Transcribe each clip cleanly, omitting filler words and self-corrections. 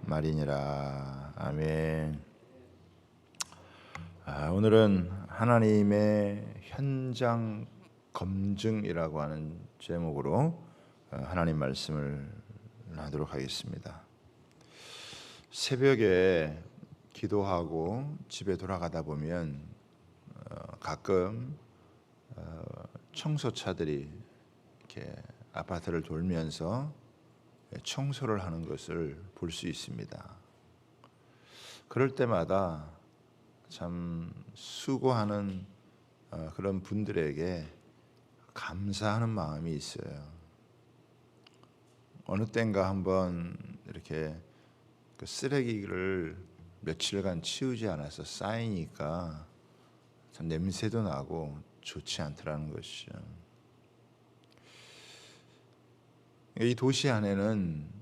말이니라. 아멘. 오늘은 하나님의 현장 검증이라고 하는 제목으로 하나님 말씀을 나누도록 하겠습니다. 새벽에 기도하고 집에 돌아가다 보면 가끔 청소차들이 이렇게 아파트를 돌면서 청소를 하는 것을 볼 수 있습니다. 그럴 때마다 참 수고하는 그런 분들에게 감사하는 마음이 있어요. 어느 땐가 한번 이렇게 그 쓰레기를 며칠간 치우지 않아서 쌓이니까 참 냄새도 나고 좋지 않더라는 것이죠. 이 도시 안에는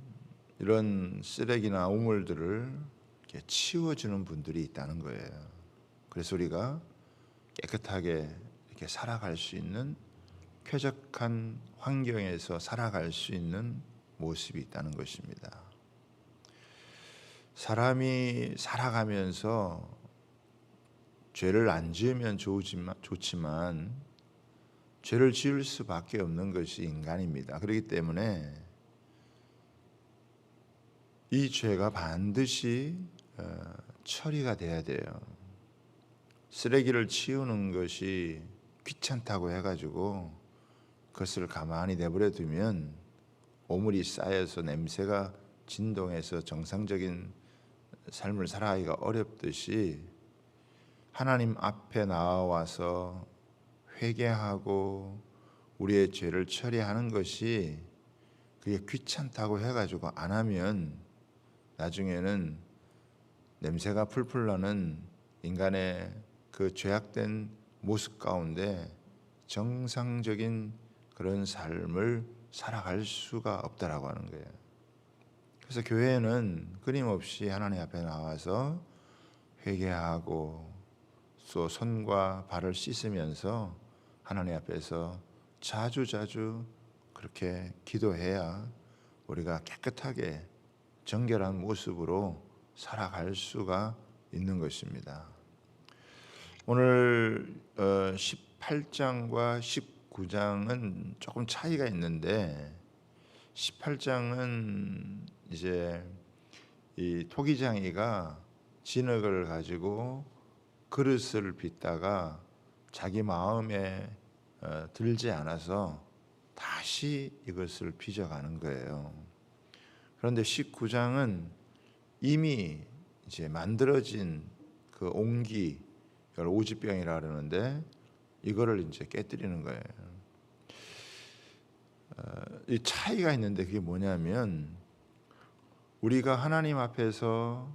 이런 쓰레기나 오물들을 이렇게 치워주는 분들이 있다는 거예요. 그래서 우리가 깨끗하게 이렇게 살아갈 수 있는 쾌적한 환경에서 살아갈 수 있는 모습이 있다는 것입니다. 사람이 살아가면서 죄를 안 지으면 좋지만 죄를 지을 수밖에 없는 것이 인간입니다. 그렇기 때문에 이 죄가 반드시 처리가 돼야 돼요. 쓰레기를 치우는 것이 귀찮다고 해가지고 그것을 가만히 내버려 두면 오물이 쌓여서 냄새가 진동해서 정상적인 삶을 살아가기가 어렵듯이 하나님 앞에 나와서 회개하고 우리의 죄를 처리하는 것이 그게 귀찮다고 해가지고 안 하면 나중에는 냄새가 풀풀 나는 인간의 그 죄악된 모습 가운데 정상적인 그런 삶을 살아갈 수가 없다라고 하는 거예요. 그래서 교회는 끊임없이 하나님 앞에 나와서 회개하고 또 손과 발을 씻으면서 하나님 앞에서 자주자주 그렇게 기도해야 우리가 깨끗하게 정결한 모습으로 살아갈 수가 있는 것입니다. 오늘 18장과 19장은 조금 차이가 있는데 18장은 이제 이 토기장이가 진흙을 가지고 그릇을 빚다가 자기 마음에 들지 않아서 다시 이것을 빚어가는 거예요. 그런데 19장은 이미 이제 만들어진 그 옹기, 이걸 오지병이라 그러는데 이거를 이제 깨뜨리는 거예요. 이 차이가 있는데 그게 뭐냐면 우리가 하나님 앞에서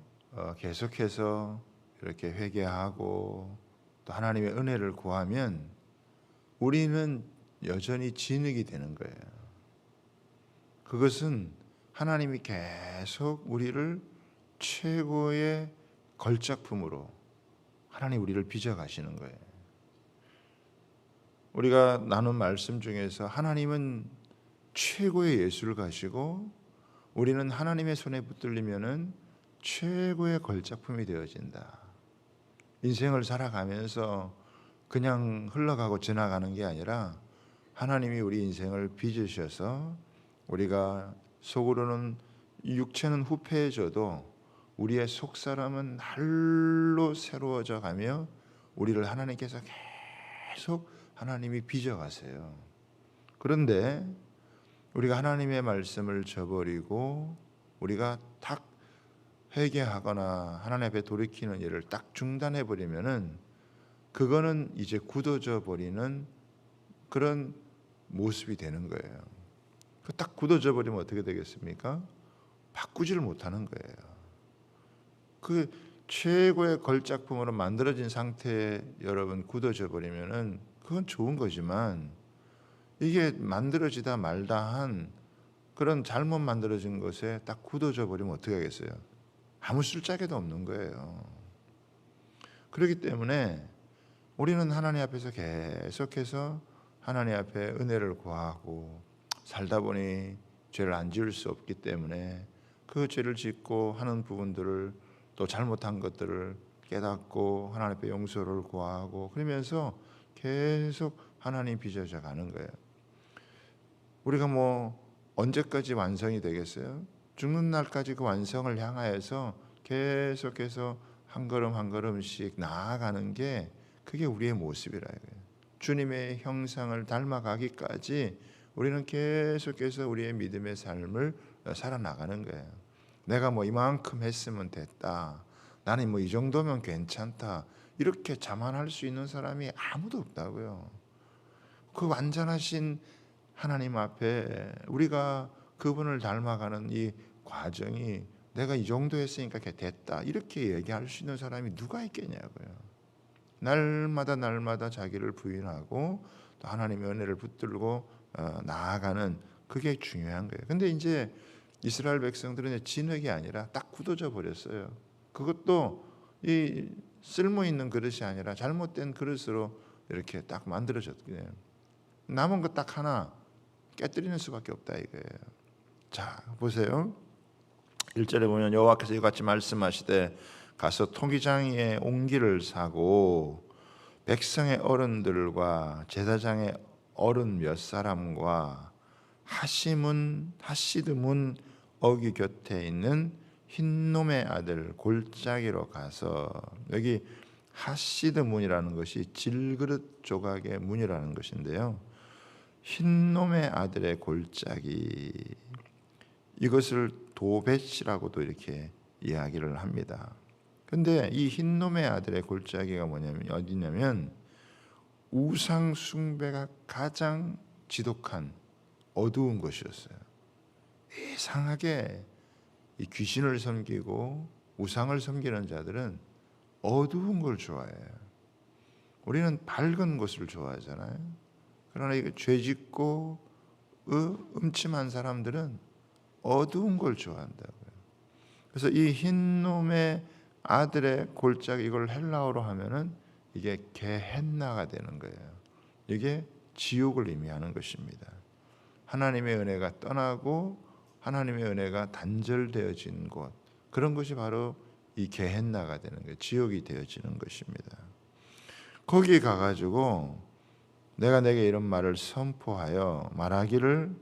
계속해서 이렇게 회개하고 또 하나님의 은혜를 구하면 우리는 여전히 진흙이 되는 거예요. 그것은 하나님이 계속 우리를 최고의 걸작품으로 하나님 우리를 빚어가시는 거예요. 우리가 나눈 말씀 중에서 하나님은 최고의 예술을 가시고 우리는 하나님의 손에 붙들리면은 최고의 걸작품이 되어진다. 인생을 살아가면서 그냥 흘러가고 지나가는 게 아니라 하나님이 우리 인생을 빚으셔서 우리가 속으로는 육체는 후패해져도 우리의 속사람은 날로 새로워져 가며 우리를 하나님께서 계속 하나님이 빚어가세요. 그런데 우리가 하나님의 말씀을 저버리고 우리가 딱 회개하거나 하나님 앞에 돌이키는 일을 딱 중단해 버리면은 그거는 이제 굳어져 버리는 그런 모습이 되는 거예요. 그 딱 굳어져 버리면 어떻게 되겠습니까? 바꾸지를 못하는 거예요. 그 최고의 걸작품으로 만들어진 상태에 여러분 굳어져 버리면은 그건 좋은 거지만 이게 만들어지다 말다 한 그런 잘못 만들어진 것에 딱 굳어져 버리면 어떻게 하겠어요? 아무 쓸데기도 없는 거예요. 그렇기 때문에 우리는 하나님 앞에서 계속해서 하나님 앞에 은혜를 구하고 살다 보니 죄를 안 지을 수 없기 때문에 그 죄를 짓고 하는 부분들을 또 잘못한 것들을 깨닫고 하나님 앞에 용서를 구하고 그러면서 계속 하나님 빚어져 가는 거예요. 우리가 뭐 언제까지 완성이 되겠어요? 죽는 날까지 그 완성을 향하여서 계속해서 한 걸음 한 걸음씩 나아가는 게 그게 우리의 모습이라 이거예요. 주님의 형상을 닮아가기까지 우리는 계속해서 우리의 믿음의 삶을 살아나가는 거예요. 내가 뭐 이만큼 했으면 됐다. 나는 뭐 이 정도면 괜찮다. 이렇게 자만할 수 있는 사람이 아무도 없다고요. 그 완전하신 하나님 앞에 우리가 그분을 닮아가는 이 과정이 내가 이 정도 했으니까 됐다. 이렇게 얘기할 수 있는 사람이 누가 있겠냐고요. 날마다 날마다 자기를 부인하고 또 하나님의 은혜를 붙들고 나아가는 그게 중요한 거예요. 근데 이제 이스라엘 백성들은 진흙이 아니라 딱 굳어져 버렸어요. 그것도 이 쓸모 있는 그릇이 아니라 잘못된 그릇으로 이렇게 딱 만들어졌거든요. 남은 거 딱 하나 깨뜨리는 수밖에 없다 이거예요. 자, 보세요. 1절에 보면 여호와께서 이같이 말씀하시되 가서 토기장의 옹기를 사고 백성의 어른들과 제사장의 어른 몇 사람과 하시드문 어귀 곁에 있는 흰놈의 아들 골짜기로 가서, 여기 하시드문이라는 것이 질그릇 조각의 문이라는 것인데요, 흰놈의 아들의 골짜기, 이것을 도벳이라고도 이렇게 이야기를 합니다. 근데 이 흰놈의 아들의 골짜기가 뭐냐면 어디냐면 우상 숭배가 가장 지독한 어두운 곳이었어요. 이상하게 이 귀신을 섬기고 우상을 섬기는 자들은 어두운 걸 좋아해요. 우리는 밝은 곳을 좋아하잖아요. 그러나 이거 죄짓고 음침한 사람들은 어두운 걸 좋아한다고요. 그래서 이 흰놈의 아들의 골짜기, 이걸 헬라어로 하면은 이게 게헨나가 되는 거예요. 이게 지옥을 의미하는 것입니다. 하나님의 은혜가 떠나고 하나님의 은혜가 단절되어진 곳, 그런 것이 바로 이 게헨나가 되는 거예요. 지옥이 되어지는 것입니다. 거기 가가지고 내가 내게 이런 말을 선포하여 말하기를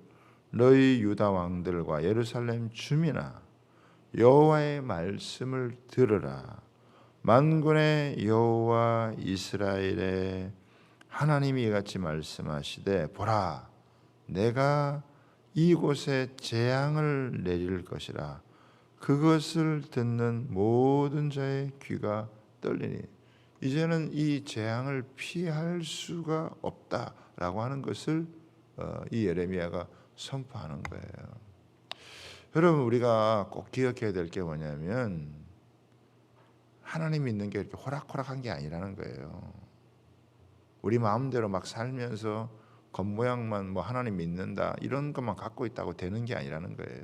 너희 유다 왕들과 예루살렘 주민아, 여호와의 말씀을 들으라. 만군의 여호와 이스라엘의 하나님이 이같이 말씀하시되 보라, 내가 이곳에 재앙을 내릴 것이라. 그것을 듣는 모든 자의 귀가 떨리니. 이제는 이 재앙을 피할 수가 없다라고 하는 것을 이 예레미야가 선포하는 거예요. 여러분, 우리가 꼭 기억해야 될 게 뭐냐면 하나님 믿는 게 이렇게 호락호락한 게 아니라는 거예요. 우리 마음대로 막 살면서 겉모양만 뭐 하나님 믿는다 이런 것만 갖고 있다고 되는 게 아니라는 거예요.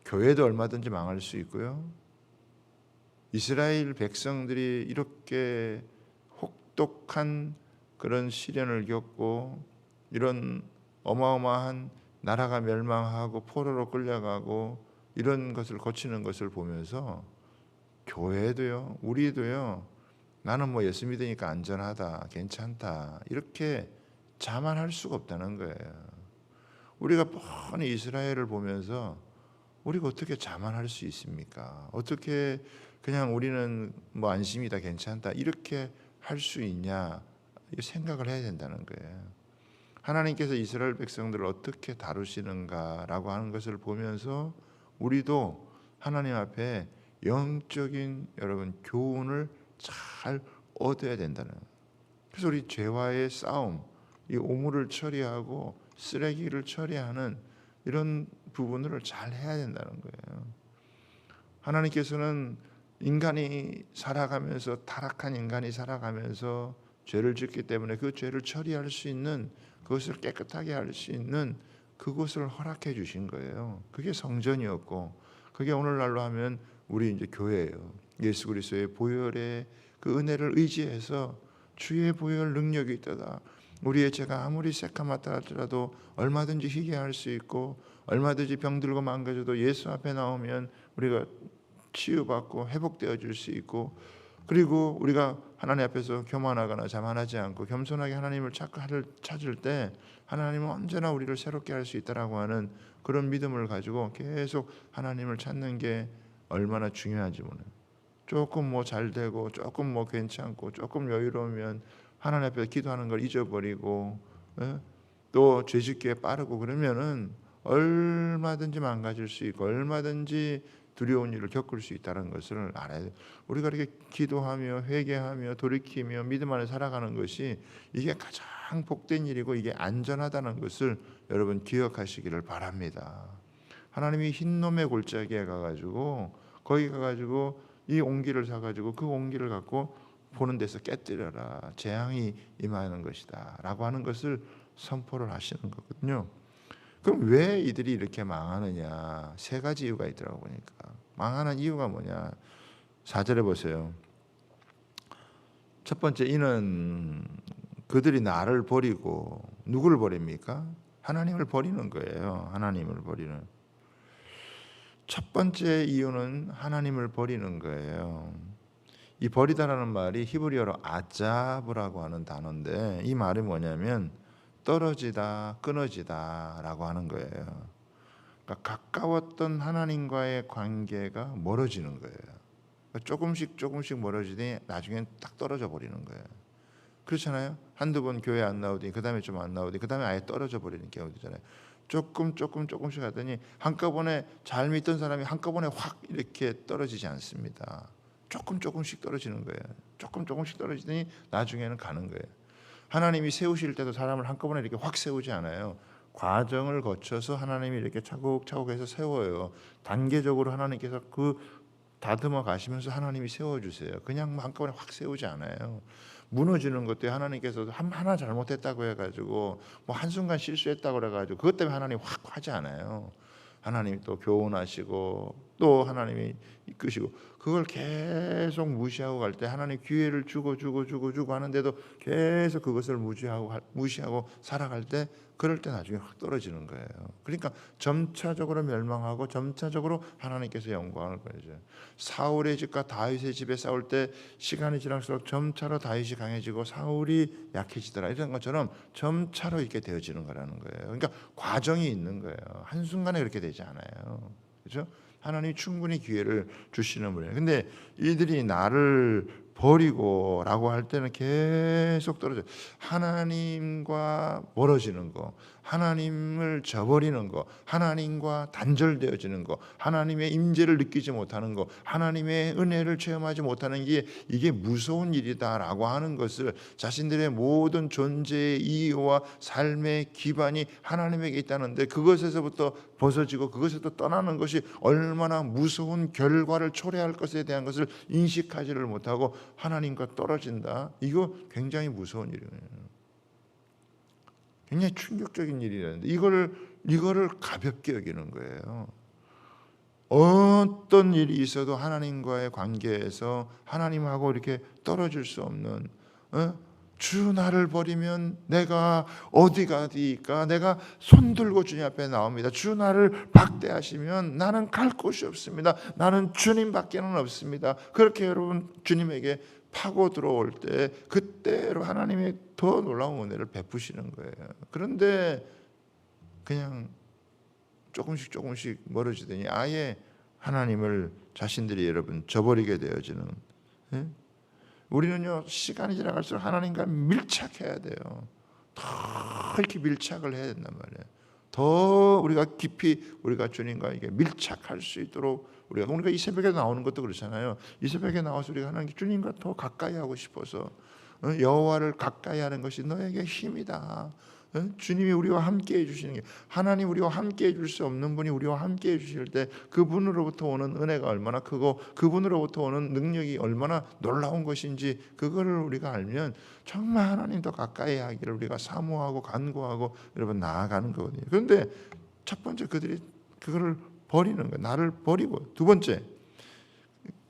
교회도 얼마든지 망할 수 있고요. 이스라엘 백성들이 이렇게 혹독한 그런 시련을 겪고 이런 어마어마한 나라가 멸망하고 포로로 끌려가고 이런 것을 거치는 것을 보면서 교회도요, 우리도요, 나는 뭐 예수 믿으니까 안전하다, 괜찮다 이렇게 자만할 수가 없다는 거예요. 우리가 뻔히 이스라엘을 보면서 우리가 어떻게 자만할 수 있습니까? 어떻게 그냥 우리는 뭐 안심이다, 괜찮다 이렇게 할 수 있냐, 생각을 해야 된다는 거예요. 하나님께서 이스라엘 백성들을 어떻게 다루시는가라고 하는 것을 보면서 우리도 하나님 앞에 영적인 여러분 교훈을 잘 얻어야 된다는 거예요. 그래서 우리 죄와의 싸움, 이 오물을 처리하고 쓰레기를 처리하는 이런 부분을 잘 해야 된다는 거예요. 하나님께서는 인간이 살아가면서, 타락한 인간이 살아가면서 죄를 짓기 때문에 그 죄를 처리할 수 있는, 그것을 깨끗하게 할 수 있는 그곳을 허락해 주신 거예요. 그게 성전이었고, 그게 오늘날로 하면 우리 이제 교회예요. 예수 그리스도의 보혈의 그 은혜를 의지해서 주의 보혈 능력이 있다. 우리의 죄가 아무리 새까맣다 할지라도 얼마든지 희게 할 수 있고, 얼마든지 병들고 망가져도 예수 앞에 나오면 우리가 치유받고 회복되어질 수 있고, 그리고 우리가 하나님 앞에서 교만하거나 자만하지 않고 겸손하게 하나님을 찾을 때 하나님은 언제나 우리를 새롭게 할 수 있다라고 하는 그런 믿음을 가지고 계속 하나님을 찾는 게 얼마나 중요한지 모르는. 조금 뭐 잘 되고 조금 뭐 괜찮고 조금 여유로우면 하나님 앞에 기도하는 걸 잊어버리고, 또 죄짓기에 빠르고 그러면은 얼마든지 망가질 수 있고 얼마든지 두려운 일을 겪을 수 있다는 것을 알아야 돼요. 우리가 이렇게 기도하며 회개하며 돌이키며 믿음 안에 살아가는 것이 이게 가장 복된 일이고 이게 안전하다는 것을 여러분 기억하시기를 바랍니다. 하나님이 흰놈의 골짜기에 가가지고 거기 가가지고 이 옹기를 사가지고 그 옹기를 갖고 보는 데서 깨뜨려라, 재앙이 임하는 것이다 라고 하는 것을 선포를 하시는 거거든요. 그럼 왜 이들이 이렇게 망하느냐? 세 가지 이유가 있더라고 보니까. 망하는 이유가 뭐냐? 4절에 보세요. 첫 번째, 이는 그들이 나를 버리고, 누구를 버립니까? 하나님을 버리는 거예요. 하나님을 버리는. 첫 번째 이유는 하나님을 버리는 거예요. 이 버리다라는 말이 히브리어로 아자브라고 하는 단어인데, 이 말이 뭐냐면 떨어지다, 끊어지다 라고 하는 거예요. 그러니까 가까웠던 하나님과의 관계가 멀어지는 거예요. 그러니까 조금씩 멀어지더니 나중엔 딱 떨어져 버리는 거예요. 그렇잖아요. 한두 번 교회 안 나오더니 그 다음에 좀 안 나오더니 그 다음에 아예 떨어져 버리는 경우도잖아요. 조금씩 하더니 한꺼번에 잘 믿던 사람이 한꺼번에 확 이렇게 떨어지지 않습니다. 조금씩 떨어지는 거예요. 조금씩 떨어지더니 나중에는 가는 거예요. 하나님이 세우실 때도 사람을 한꺼번에 이렇게 확 세우지 않아요. 과정을 거쳐서 하나님이 이렇게 차곡차곡 해서 세워요. 단계적으로 하나님께서 그 다듬어 가시면서 하나님이 세워주세요. 그냥 한꺼번에 확 세우지 않아요. 무너지는 것도 하나님께서 하나 잘못했다고 해가지고 뭐 한순간 실수했다고 그래가지고 그것 때문에 하나님 확 하지 않아요. 하나님이 또 교훈하시고 또 하나님이 이끄시고, 그걸 계속 무시하고 갈 때 하나님 기회를 주고 하는데도 계속 그것을 무시하고 살아갈 때, 그럴 때 나중에 확 떨어지는 거예요. 그러니까 점차적으로 멸망하고 점차적으로 하나님께서 영광을 보여줘요. 사울의 집과 다윗의 집에 싸울 때 시간이 지날수록 점차로 다윗이 강해지고 사울이 약해지더라, 이런 것처럼 점차로 이렇게 되어지는 거라는 거예요. 그러니까 과정이 있는 거예요. 한순간에 그렇게 되지 않아요. 그렇죠? 하나님이 충분히 기회를 주시는 분이에요. 근데 이들이 나를 버리고 라고 할 때는 계속 떨어져요. 하나님과 멀어지는 거, 하나님을 저버리는 거, 하나님과 단절되어지는 거, 하나님의 임재를 느끼지 못하는 거, 하나님의 은혜를 체험하지 못하는 게 이게 무서운 일이다라고 하는 것을, 자신들의 모든 존재의 이유와 삶의 기반이 하나님에게 있다는데 그것에서부터 벗어지고 그것에서 떠나는 것이 얼마나 무서운 결과를 초래할 것에 대한 것을 인식하지를 못하고 하나님과 떨어진다. 이거 굉장히 무서운 일이에요. 굉장히 충격적인 일이라는데 이거를 가볍게 여기는 거예요. 어떤 일이 있어도 하나님과의 관계에서 하나님하고 이렇게 떨어질 수 없는, 주 나를 버리면 내가 어디 가디까? 내가 손들고 주님 앞에 나옵니다. 주 나를 박대하시면 나는 갈 곳이 없습니다. 나는 주님밖에는 없습니다. 그렇게 여러분 주님에게 파고 들어올 때 그때로 하나님이 더 놀라운 은혜를 베푸시는 거예요. 그런데 그냥 조금씩 멀어지더니 아예 하나님을 자신들이 여러분 저버리게 되어지는, 우리는요 시간이 지나갈수록 하나님과 밀착해야 돼요. 더 이렇게 밀착을 해야 된단 말이에요. 더 우리가 깊이 우리가 주님과 이게 밀착할 수 있도록 우리가 이 새벽에 나오는 것도 그렇잖아요. 이 새벽에 나와서 우리가 하나님 주님과 더 가까이 하고 싶어서, 여호와를 가까이 하는 것이 너에게 힘이다. 주님이 우리와 함께 해주시는 게, 하나님 우리와 함께 해줄 수 없는 분이 우리와 함께 해주실 때 그분으로부터 오는 은혜가 얼마나 크고 그분으로부터 오는 능력이 얼마나 놀라운 것인지 그거를 우리가 알면 정말 하나님 더 가까이 하기를 우리가 사모하고 간구하고 여러분 나아가는 거거든요. 그런데 첫 번째 그들이 그거를 버리는 거예요. 나를 버리고. 두 번째,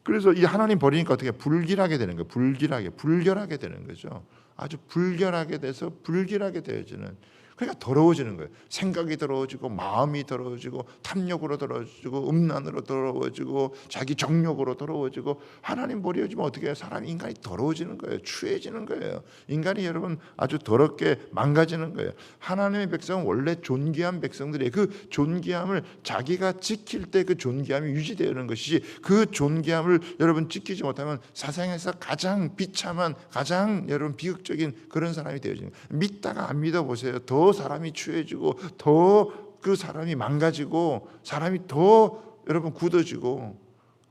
그래서 이 하나님 버리니까 어떻게 불길하게 되는 거예요. 불결하게 되는 거죠. 아주 불결하게 돼서 불길하게 되어지는, 그러니까 더러워지는 거예요. 생각이 더러워지고 마음이 더러워지고 탐욕으로 더러워지고 음란으로 더러워지고 자기 정욕으로 더러워지고 하나님 버려지면 어떻게 해요? 사람이 인간이 더러워지는 거예요. 추해지는 거예요. 인간이 여러분 아주 더럽게 망가지는 거예요. 하나님의 백성은 원래 존귀한 백성들이에요. 그 존귀함을 자기가 지킬 때 그 존귀함이 유지되는 것이지 그 존귀함을 여러분 지키지 못하면 세상에서 가장 비참한 가장 여러분 비극적인 그런 사람이 되어지는 거예요. 믿다가 안 믿어보세요. 더 사람이 추해지고 더 그 사람이 망가지고 사람이 더 여러분 굳어지고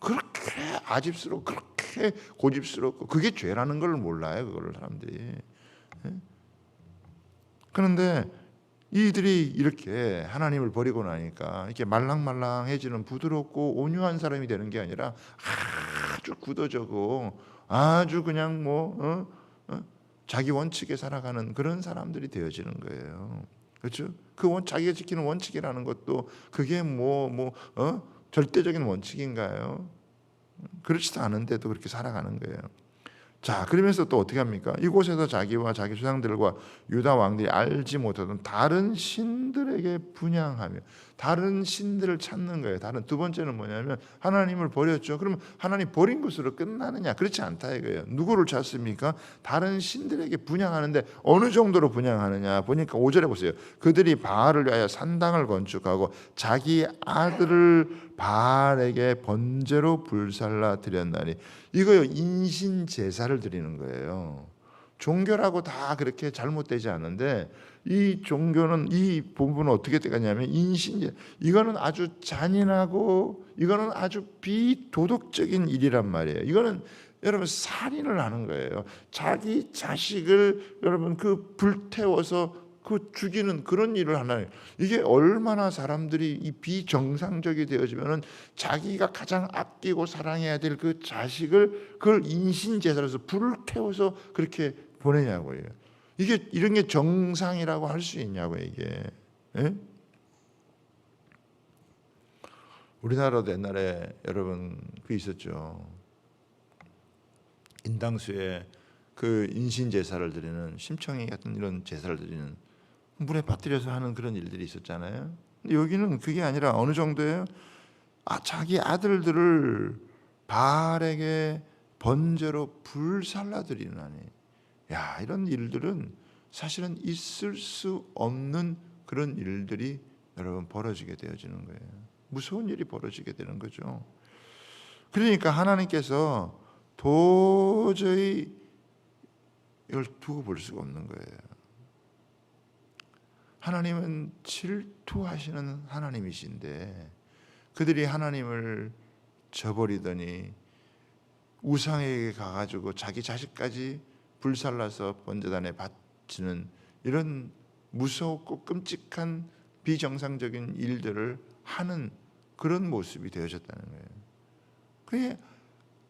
그렇게 아집스럽고 그렇게 고집스럽고 그게 죄라는 걸 몰라요. 그걸 사람들이. 그런데 이들이 이렇게 하나님을 버리고 나니까 이렇게 말랑말랑해지는 부드럽고 온유한 사람이 되는 게 아니라 아주 굳어져고 아주 그냥 자기 원칙에 살아가는 그런 사람들이 되어지는 거예요. 그렇죠? 자기가 지키는 원칙이라는 것도 그게 절대적인 원칙인가요? 그렇지도 않은데도 그렇게 살아가는 거예요. 자, 그러면서 또 어떻게 합니까? 이곳에서 자기와 자기 조상들과 유다 왕들이 알지 못하던 다른 신들에게 분향하며 다른 신들을 찾는 거예요. 두 번째는 뭐냐면 하나님을 버렸죠. 그러면 하나님 버린 것으로 끝나느냐? 그렇지 않다 이거예요. 누구를 찾습니까? 다른 신들에게 분향하는데 어느 정도로 분향하느냐? 보니까 5절에 보세요. 그들이 바알을 위하여 산당을 건축하고 자기 아들을 바알에게 번제로 불살라 드렸나니 이거요 인신 제사를 드리는 거예요. 종교라고 다 그렇게 잘못되지 않는데 이 종교는 이 부분은 어떻게 되겠냐면 인신제 이거는 아주 잔인하고 이거는 아주 비도덕적인 일이란 말이에요. 이거는 여러분 살인을 하는 거예요. 자기 자식을 여러분 불태워서 죽이는 그런 일을 하나요. 이게 얼마나 사람들이 이 비정상적이 되어지면은 자기가 가장 아끼고 사랑해야 될 그 자식을 그걸 인신제사로서 불을 태워서 그렇게 보내냐고요. 이게 이런 게 정상이라고 할 수 있냐고 이게. 예? 우리나라도 옛날에 여러분 있었죠. 인당수에 인신 제사를 드리는 심청이 같은 이런 제사를 드리는 물에 빠뜨려서 하는 그런 일들이 있었잖아요. 근데 여기는 그게 아니라 어느 정도예요? 자기 아들들을 바알에게 번제로 불살라 드리나니. 야, 이런 일들은 사실은 있을 수 없는 그런 일들이 여러분 벌어지게 되어지는 거예요. 무서운 일이 벌어지게 되는 거죠. 그러니까 하나님께서 도저히 이걸 두고 볼 수가 없는 거예요. 하나님은 질투하시는 하나님이신데 그들이 하나님을 저버리더니 우상에게 가가지고 자기 자식까지 불살라서 번제단에 바치는 이런 무섭고 끔찍한 비정상적인 일들을 하는 그런 모습이 되어졌다는 거예요. 그게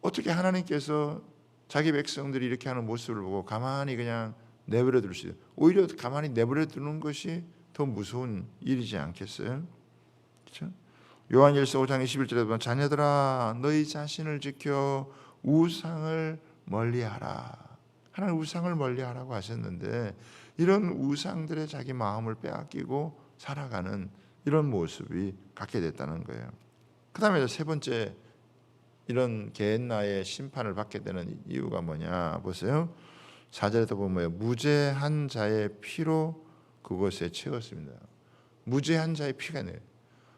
어떻게 하나님께서 자기 백성들이 이렇게 하는 모습을 보고 가만히 그냥 내버려 둘 수 있어요. 오히려 가만히 내버려 두는 것이 더 무서운 일이지 않겠어요? 그렇죠? 요한일서 5장 21절에 보면 자녀들아 너희 자신을 지켜 우상을 멀리하라. 하나님 우상을 멀리하라고 하셨는데 이런 우상들의 자기 마음을 빼앗기고 살아가는 이런 모습이 갖게 됐다는 거예요. 그 다음에 세 번째 이런 게hen나의 심판을 받게 되는 이유가 뭐냐 보세요. 4절에도 보면 무죄한 자의 피로 그것에 채웠습니다. 무죄한 자의 피가 내요.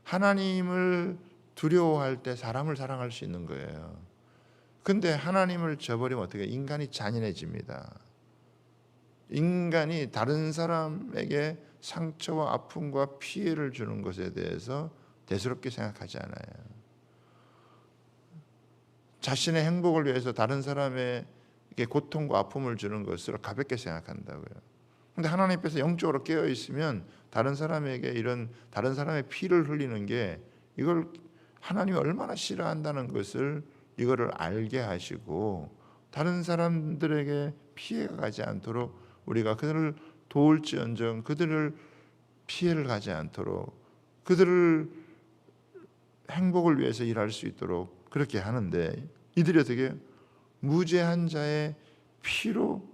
하나님을 두려워할 때 사람을 사랑할 수 있는 거예요. 근데 하나님을 저버리면 어떻게 인간이 잔인해집니다. 인간이 다른 사람에게 상처와 아픔과 피해를 주는 것에 대해서 대수롭게 생각하지 않아요. 자신의 행복을 위해서 다른 사람에게 고통과 아픔을 주는 것을 가볍게 생각한다고요. 그런데 하나님께서 영적으로 깨어 있으면 다른 사람에게 이런 다른 사람의 피를 흘리는 게 이걸 하나님이 얼마나 싫어한다는 것을 이거를 알게 하시고 다른 사람들에게 피해가 가지 않도록 우리가 그들을 도울지언정 그들을 피해를 가지 않도록 그들을 행복을 위해서 일할 수 있도록 그렇게 하는데 이들이 어떻게 무죄한 자의 피로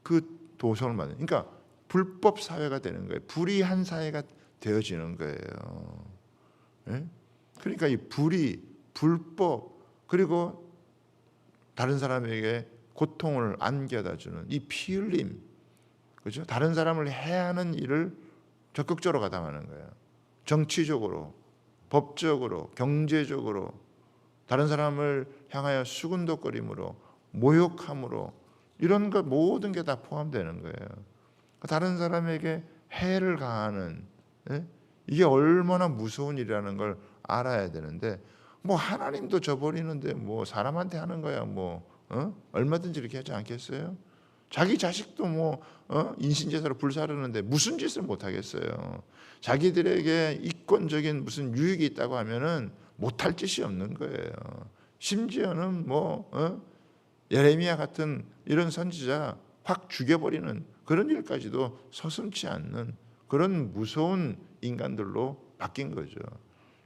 그 도성을 만든. 그러니까 불법 사회가 되는 거예요. 불의한 사회가 되어지는 거예요. 예? 그러니까 이 불의, 불법, 그리고 다른 사람에게 고통을 안겨다 주는 이 피 흘림, 그죠? 다른 사람을 해하는 일을 적극적으로 가담하는 거예요. 정치적으로, 법적으로, 경제적으로 다른 사람을 향하여 수군덕거림으로, 모욕함으로, 이런 것 모든 게 다 포함되는 거예요. 다른 사람에게 해를 가하는, 예? 이게 얼마나 무서운 일이라는 걸 알아야 되는데, 뭐 하나님도 저버리는데 뭐 사람한테 하는 거야 뭐 얼마든지 이렇게 하지 않겠어요? 자기 자식도 뭐 인신제사로 불사르는데 무슨 짓을 못 하겠어요? 자기들에게 이권적인 무슨 유익이 있다고 하면은 못할 짓이 없는 거예요. 심지어는 뭐 예레미야 같은 이런 선지자 확 죽여버리는 그런 일까지도 서슴지 않는 그런 무서운 인간들로 바뀐 거죠.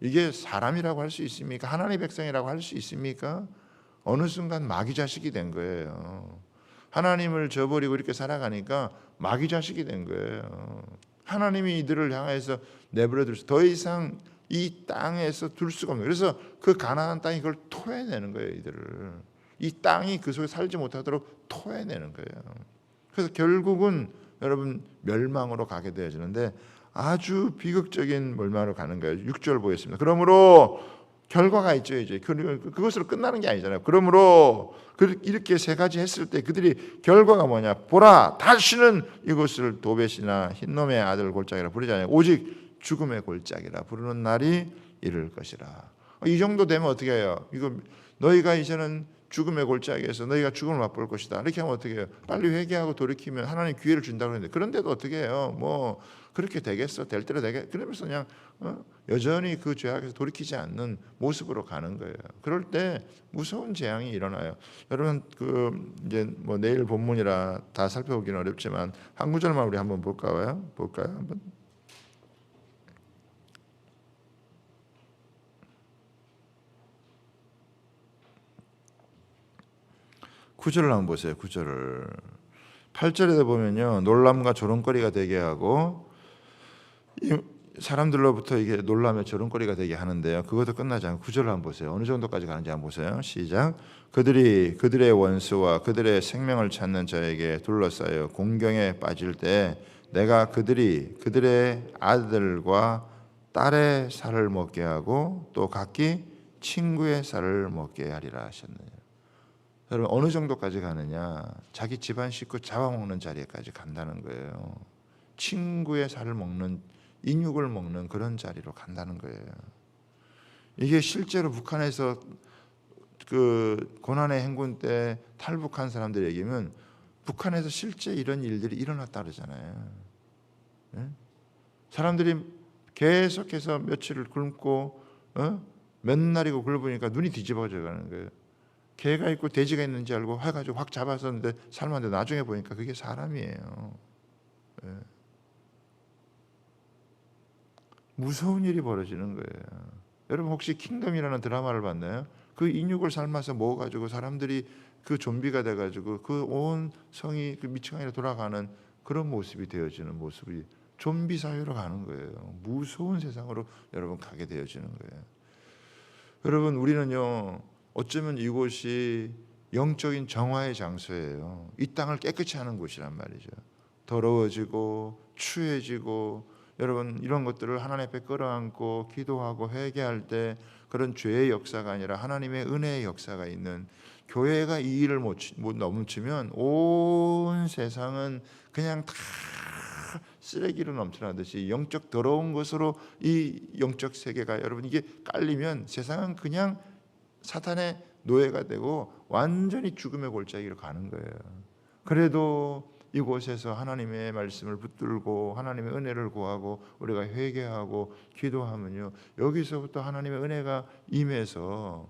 이게 사람이라고 할 수 있습니까? 하나님의 백성이라고 할 수 있습니까? 어느 순간 마귀 자식이 된 거예요. 하나님을 저버리고 이렇게 살아가니까 마귀 자식이 된 거예요. 하나님이 이들을 향해서 내버려 둘 수, 더 이상 이 땅에서 둘 수가 없는. 그래서 그 가나안 땅이 그걸 토해내는 거예요. 이들을 이 땅이 그 속에 살지 못하도록 토해내는 거예요. 그래서 결국은 여러분 멸망으로 가게 되어지는데 아주 비극적인 멸망으로 가는 거예요. 6절 보겠습니다. 그러므로 결과가 있죠. 이제 그것으로 끝나는 게 아니잖아요. 그러므로 이렇게 세 가지 했을 때 그들이 결과가 뭐냐? 보라, 다시는 이것을 도벳이나 흰놈의 아들 골짜기라 부르지 않아요. 오직 죽음의 골짜기라 부르는 날이 이를 것이라. 이 정도 되면 어떻게 해요? 이거 너희가 이제는 죽음의 골짜기에서 너희가 죽음을 맛볼 것이다. 이렇게 하면 어떻게 해요? 빨리 회개하고 돌이키면 하나님 기회를 준다고 했는데 그런데도 어떻게 해요? 뭐 그렇게 되겠어? 될 대로 되겠? 그러면서 그냥 여전히 그 죄악에서 돌이키지 않는 모습으로 가는 거예요. 그럴 때 무서운 재앙이 일어나요. 여러분 이제 뭐 내일 본문이라 다 살펴보기는 어렵지만 한 구절만 우리 한번 볼까요? 한번. 구절을 한번 보세요. 9절을 8절에 보면요, 놀람과 조롱거리가 되게 하고 사람들로부터 이게 놀라며 조롱거리가 되게 하는데요. 그것도 끝나지 않고 9절을 한번 보세요. 어느 정도까지 가는지 한번 보세요. 시작. 그들이 그들의 원수와 그들의 생명을 찾는 자에게 둘러싸여 공경에 빠질 때 내가 그들의 아들과 딸의 살을 먹게 하고 또 각기 친구의 살을 먹게 하리라 하셨느니라. 여러분 어느 정도까지 가느냐? 자기 집안 식구 잡아먹는 자리까지 간다는 거예요. 친구의 살을 먹는, 인육을 먹는 그런 자리로 간다는 거예요. 이게 실제로 북한에서 그 고난의 행군 때 탈북한 사람들 얘기면 북한에서 실제 이런 일들이 일어났다 그러잖아요. 사람들이 계속해서 며칠을 굶고 몇 날이고 굶으니까 눈이 뒤집어져 가는 거예요. 개가 있고 돼지가 있는지 알고 해가지고 확 잡았었는데 삶았는데 나중에 보니까 그게 사람이에요. 무서운 일이 벌어지는 거예요. 여러분 혹시 킹덤이라는 드라마를 봤나요? 그 인육을 삶아서 먹어가지고 사람들이 그 좀비가 돼가지고 그 온 성이 그 미치광이로 돌아가는 그런 모습이 되어지는 모습이 좀비 사회로 가는 거예요. 무서운 세상으로 여러분 가게 되어지는 거예요. 여러분 우리는요 어쩌면 이곳이 영적인 정화의 장소예요. 이 땅을 깨끗이 하는 곳이란 말이죠. 더러워지고 추해지고 여러분 이런 것들을 하나님 앞에 끌어안고 기도하고 회개할 때 그런 죄의 역사가 아니라 하나님의 은혜의 역사가 있는 교회가 이 일을 못 넘치면 온 세상은 그냥 다 쓰레기로 넘쳐나듯이 영적 더러운 것으로 이 영적 세계가 여러분 이게 깔리면 세상은 그냥 사탄의 노예가 되고 완전히 죽음의 골짜기로 가는 거예요. 그래도 이곳에서 하나님의 말씀을 붙들고 하나님의 은혜를 구하고 우리가 회개하고 기도하면요 여기서부터 하나님의 은혜가 임해서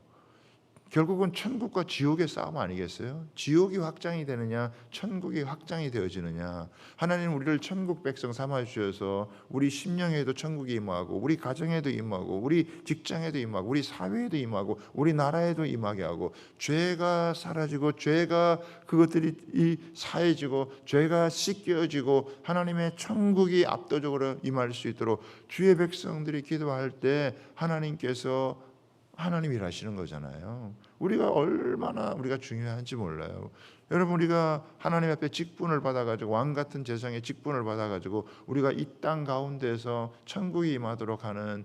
결국은 천국과 지옥의 싸움 아니겠어요? 지옥이 확장이 되느냐, 천국이 확장이 되어지느냐. 하나님 우리를 천국 백성 삼아 주셔서 우리 심령에도 천국이 임하고, 우리 가정에도 임하고, 우리 직장에도 임하고, 우리 사회에도 임하고, 우리 나라에도 임하게 하고, 죄가 사라지고, 죄가 그것들이 사해지고, 죄가 씻겨지고, 하나님의 천국이 압도적으로 임할 수 있도록 주의 백성들이 기도할 때 하나님께서 일하시는 거잖아요. 우리가 얼마나 우리가 중요한지 몰라요. 여러분, 우리가 하나님 앞에 직분을 받아가지고, 왕 같은 재상의 직분을 받아가지고 우리가 이 땅 가운데서 천국이 임하도록 하는,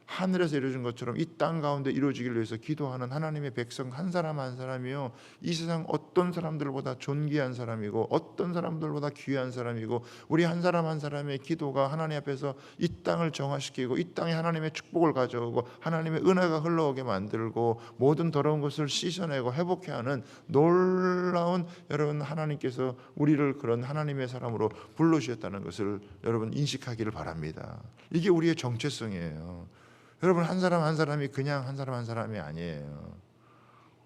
하늘에서 이루어진 것처럼 이 땅 가운데 이루어지기를 위해서 기도하는 하나님의 백성 한 사람 한 사람이요, 이 세상 어떤 사람들보다 존귀한 사람이고, 어떤 사람들보다 귀한 사람이고, 우리 한 사람 한 사람의 기도가 하나님 앞에서 이 땅을 정화시키고, 이 땅에 하나님의 축복을 가져오고, 하나님의 은혜가 흘러오게 만들고, 모든 더러운 것을 씻어내고 회복해 하는 놀라운, 여러분, 하나님께서 우리를 그런 하나님의 사람으로 불러주셨다는 것을 여러분 인식하기를 바랍니다. 이게 우리의 정체성이에요. 여러분, 한 사람 한 사람이 그냥 한 사람 한 사람이 아니에요.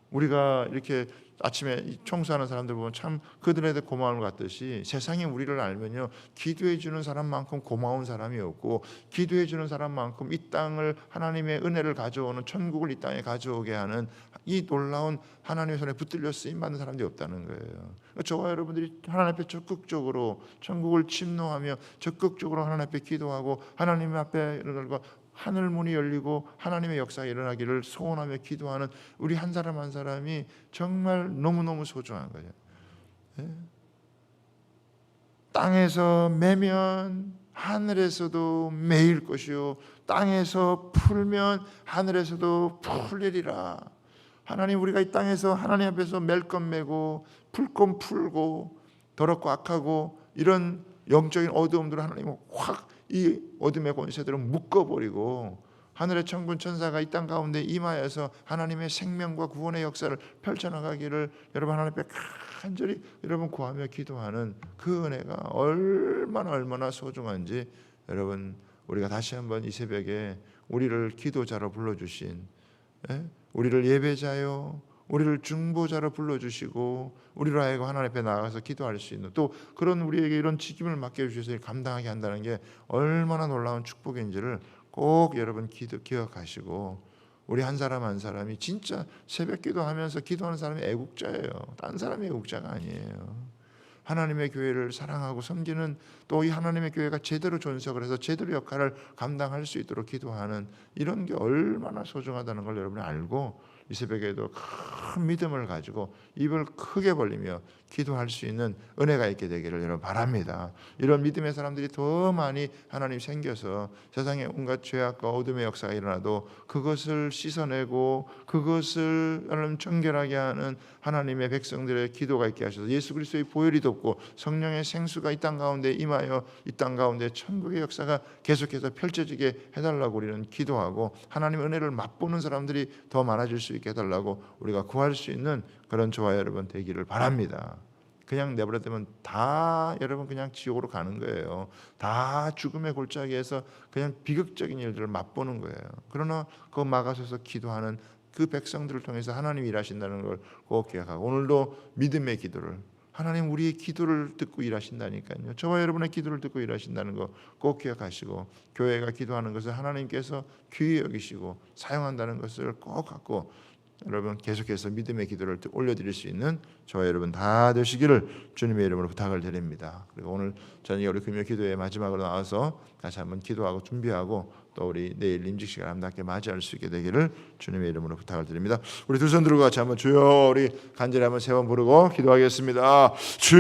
우리가 이렇게 아침에 청소하는 사람들 보면 참 그들에 대해 고마움을 갖듯이, 세상이 우리를 알면요, 기도해 주는 사람만큼 고마운 사람이 없고, 기도해 주는 사람만큼 이 땅을, 하나님의 은혜를 가져오는, 천국을 이 땅에 가져오게 하는 이 놀라운 하나님의 손에 붙들려 쓰임 받는 사람들이 없다는 거예요. 저와 여러분들이 하나님 앞에 적극적으로 천국을 침노하며 적극적으로 하나님 앞에 기도하고, 하나님 앞에 이러고 하늘 문이 열리고 하나님의 역사가 일어나기를 소원하며 기도하는 우리 한 사람 한 사람이 정말 너무너무 소중한 거예요. 땅에서 매면 하늘에서도 매일 것이요, 땅에서 풀면 하늘에서도 풀리리라. 하나님, 우리가 이 땅에서 하나님 앞에서 맬 건 매고 풀 건 풀고 더럽고 악하고 이런 영적인 어두움들을 하나님은 확, 이 어둠의 권세들을 묶어버리고, 하늘의 천군 천사가 이 땅 가운데 임하여서 하나님의 생명과 구원의 역사를 펼쳐나가기를 여러분 하나님 앞에 간절히 여러분 구하며 기도하는 그 은혜가 얼마나 소중한지, 여러분 우리가 다시 한번 이 새벽에 우리를 기도자로 불러주신, 우리를 예배자요, 우리를 중보자로 불러주시고, 우리로 하여금 하나님 앞에 나가서 기도할 수 있는, 또 그런 우리에게 이런 직임을 맡겨주셔서 감당하게 한다는 게 얼마나 놀라운 축복인지를 꼭 여러분 기억하시고, 우리 한 사람 한 사람이 진짜 새벽 기도하면서 기도하는 사람이 애국자예요. 딴 사람이 애국자가 아니에요. 하나님의 교회를 사랑하고 섬기는, 또 이 하나님의 교회가 제대로 존속을 해서 제대로 역할을 감당할 수 있도록 기도하는, 이런 게 얼마나 소중하다는 걸 여러분이 알고, 이 새벽에도 큰 믿음을 가지고 입을 크게 벌리며 기도할 수 있는 은혜가 있게 되기를 여러분 바랍니다. 이런 믿음의 사람들이 더 많이 하나님 생겨서 세상에 온갖 죄악과 어둠의 역사가 일어나도 그것을 씻어내고 그것을 하나님 정결하게 하는 하나님의 백성들의 기도가 있게 하셔서 예수 그리스도의 보혈이 덮고 성령의 생수가 이 땅 가운데 임하여 이 땅 가운데 천국의 역사가 계속해서 펼쳐지게 해달라고 우리는 기도하고, 하나님의 은혜를 맛보는 사람들이 더 많아질 수 있게 해달라고 우리가 구할 수 있는 그런 저와 여러분 되기를 바랍니다. 그냥 내버려두면 다 여러분 그냥 지옥으로 가는 거예요. 다 죽음의 골짜기에서 그냥 비극적인 일들을 맛보는 거예요. 그러나 그거 막아서서 기도하는 그 백성들을 통해서 하나님이 일하신다는 걸 꼭 기억하고, 오늘도 믿음의 기도를, 하나님 우리의 기도를 듣고 일하신다니까요. 저와 여러분의 기도를 듣고 일하신다는 거 꼭 기억하시고, 교회가 기도하는 것을 하나님께서 귀히 여기시고 사용한다는 것을 꼭 갖고 여러분 계속해서 믿음의 기도를 올려드릴 수 있는 저와 여러분 다 되시기를 주님의 이름으로 부탁을 드립니다. 그리고 오늘 저녁에 우리 금요 기도의 마지막으로 나와서 다시 한번 기도하고 준비하고, 또 우리 내일 임직 시간 아름답게 맞이할 수 있게 되기를 주님의 이름으로 부탁을 드립니다. 우리 두 손 들고 같이 한번 주여, 우리 간절히 한번 세 번 부르고 기도하겠습니다. 주